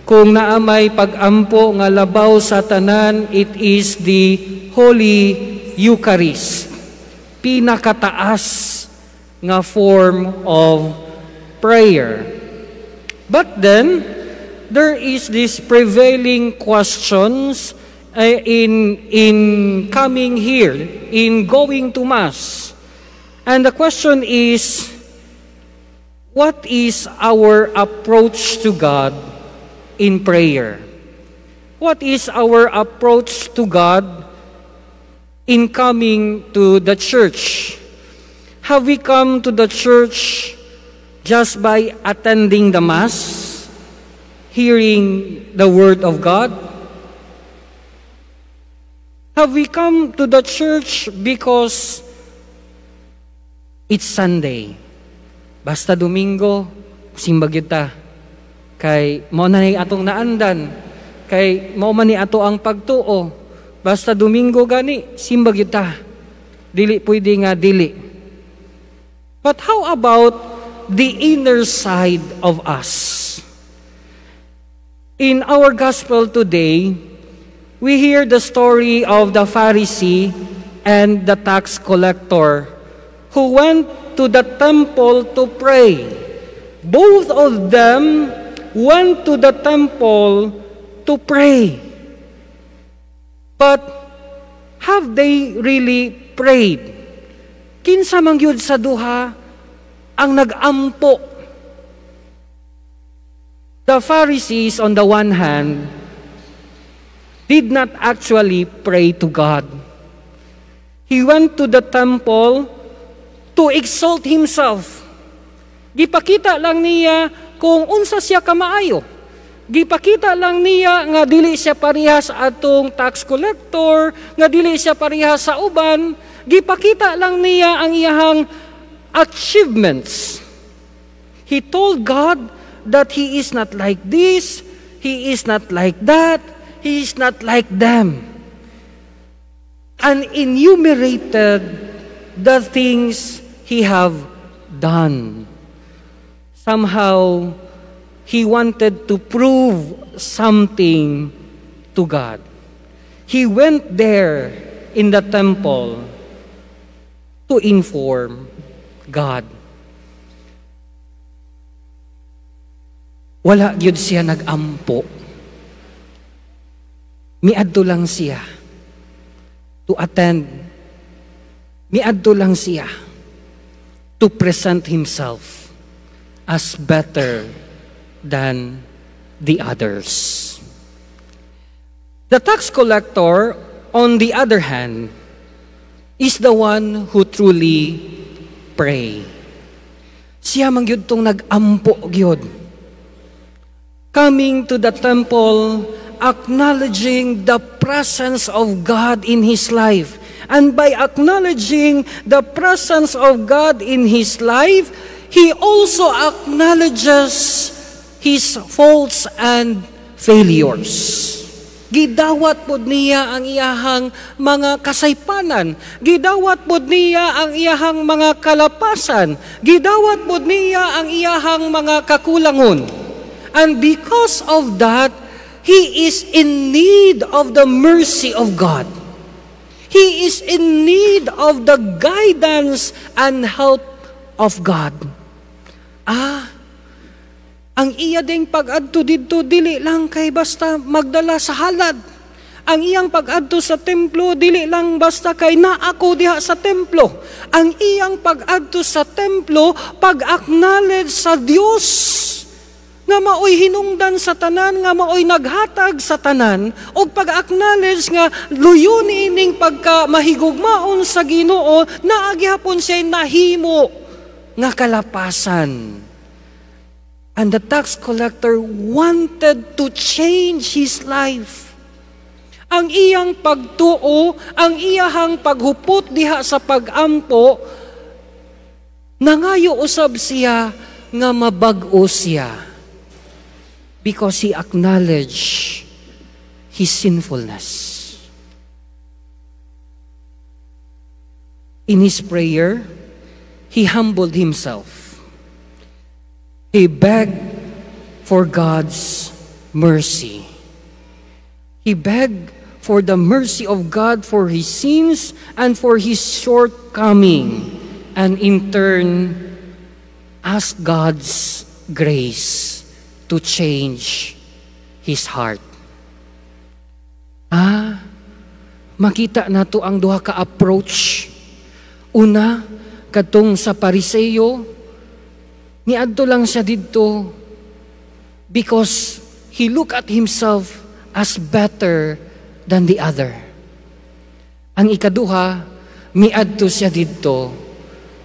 Kung naamay pag-ampo nga labaw sa tanan, it is the Holy Eucharist. Pinakataas nga form of prayer. But then, there is this prevailing questions in coming here, in going to Mass. And the question is, what is our approach to God in prayer? What is our approach to God in coming to the church? Have we come to the church just by attending the Mass, hearing the Word of God? Have we come to the church because it's Sunday? Basta Domingo, simbag kita. Kay mo na ni atong naandan. Kay mo man ni ato ang pagtuo. Basta Domingo gani, simbag kita. Dili pwede nga dili. But how about the inner side of us? In our gospel today, we hear the story of the Pharisee and the tax collector who went to the temple to pray. Both of them went to the temple to pray. But have they really prayed? Kinsa man gyud sa duha ang nag-ampo. The Pharisees, on the one hand, did not actually pray to God. He went to the temple to exalt himself. Gipakita lang niya kung unsa siya kamaayo. Gipakita lang niya nga dili siya parehas atong tax collector, nga dili siya parehas sa uban. Gipakita lang niya ang iyahang achievements. He told God that he is not like this, he is not like that, he is not like them. And enumerated the things he have done. Somehow, he wanted to prove something to God. He went there in the temple to inform God. Wala gyud siya nag-ampo. Miadto lang siya to attend. Miadto lang siya to present himself as better than the others. The tax collector, on the other hand, is the one who truly pray. Siya man gyud tong nag-ampo gyud. Coming to the temple, acknowledging the presence of God in his life. And by acknowledging the presence of God in his life, he also acknowledges his faults and failures. Gidawat pod niya ang iyahang mga kasaypanan. Gidawat pod niya ang iyahang mga kalapasan. Gidawat pod niya ang iyahang mga kakulangon. And because of that, he is in need of the mercy of God. He is in need of the guidance and help of God. Ang iya ding pag-adto didto dili lang kay basta magdala sa halad. Ang iyang pag-adto sa templo dili lang basta kay naako diha sa templo. Ang iyang pag-adto sa templo pag-acknowledge sa Dios nga maoy hinungdan sa tanan, nga maoy naghatag sa tanan, o pag-acknowledge nga luyon ining pagka mahigugmaon sa Ginoo, naagihapon siya nahimo nga kalapasan. And the tax collector wanted to change his life. Ang iyang pagtuo, ang iyahang paghupot diha sa pag-ampo, nangayo usab siya nga mabag-o siya. Because he acknowledged his sinfulness. In his prayer, he humbled himself. He begged for God's mercy. He begged for the mercy of God for his sins and for his shortcoming, and in turn, asked God's grace to change his heart. Makita nato ang duha ka approach. Una, kadtong sa Pariseo, niadto lang siya didto because he looked at himself as better than the other. Ang ikaduha, miadto siya didto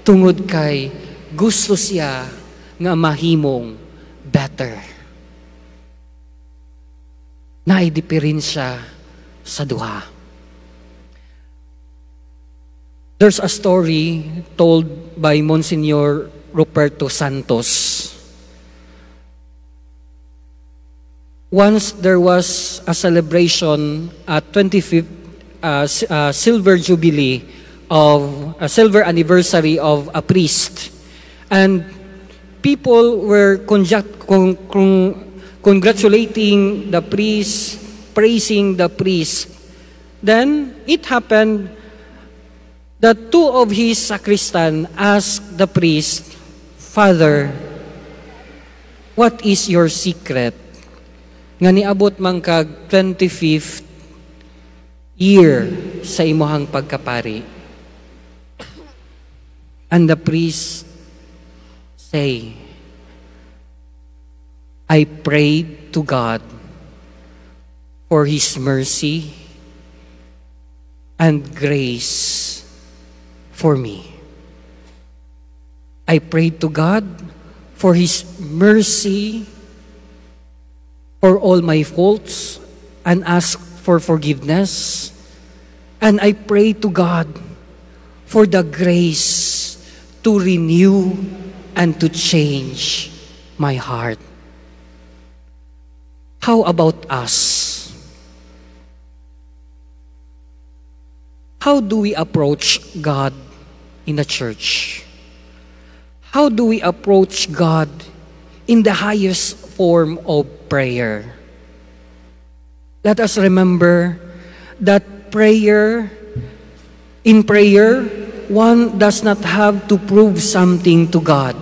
tungod kay gusto siya nga mahimong better. Naidipirensya sa duha. There's a story told by Monsignor Ruperto Santos. Once there was a celebration at 25th silver jubilee of a silver anniversary of a priest, and people were congratulating the priest, praising the priest. Then it happened that two of his sacristan asked the priest, "Father, what is your secret nga niabot man kag 25th year sa imuhang pagkapari?" And the priest say, "I prayed to God for his mercy and grace for me. I prayed to God for his mercy for all my faults and asked for forgiveness. And I prayed to God for the grace to renew and to change my heart." How about us? How do we approach God in the church? How do we approach God in the highest form of prayer? Let us remember that in prayer, one does not have to prove something to God.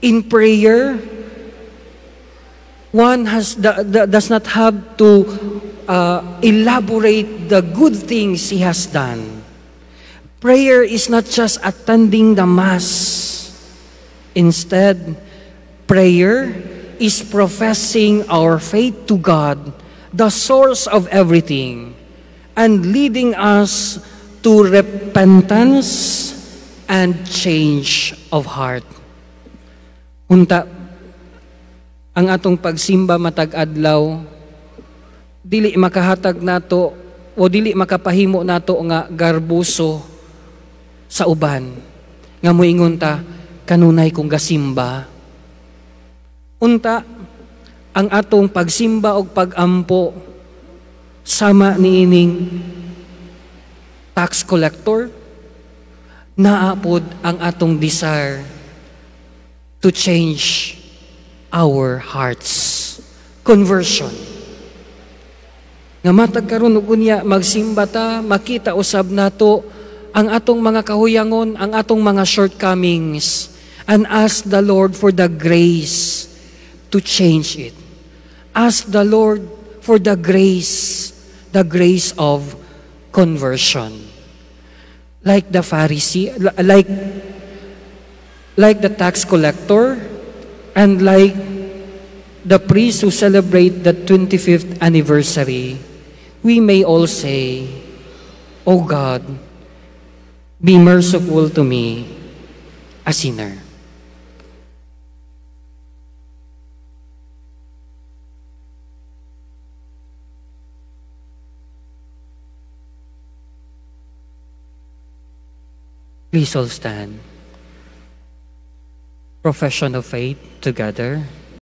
In prayer, one does not have to elaborate the good things he has done. Prayer is not just attending the Mass. Instead, prayer is professing our faith to God, the source of everything, and leading us to repentance and change of heart. Unta, ang atong pagsimba matag adlaw, dili makahatag nato o dili makapahimo nato nga garbuso sa uban nga moingon ta kanunay kong gasimba. Unta, ang atong pagsimba og pagampo sama niining tax collector, naapod ang atong desire to change our hearts. Conversion. Nga matag karon ug unya magsimba ta, makita usab nato ang atong mga kahuyangon, ang atong mga shortcomings, and ask the Lord for the grace to change it. Ask the Lord for the grace of conversion. Like the Pharisee, like the tax collector, and like the priests who celebrate the 25th anniversary, we may all say, "O God, be merciful to me, a sinner." Please all stand. Profession of faith together.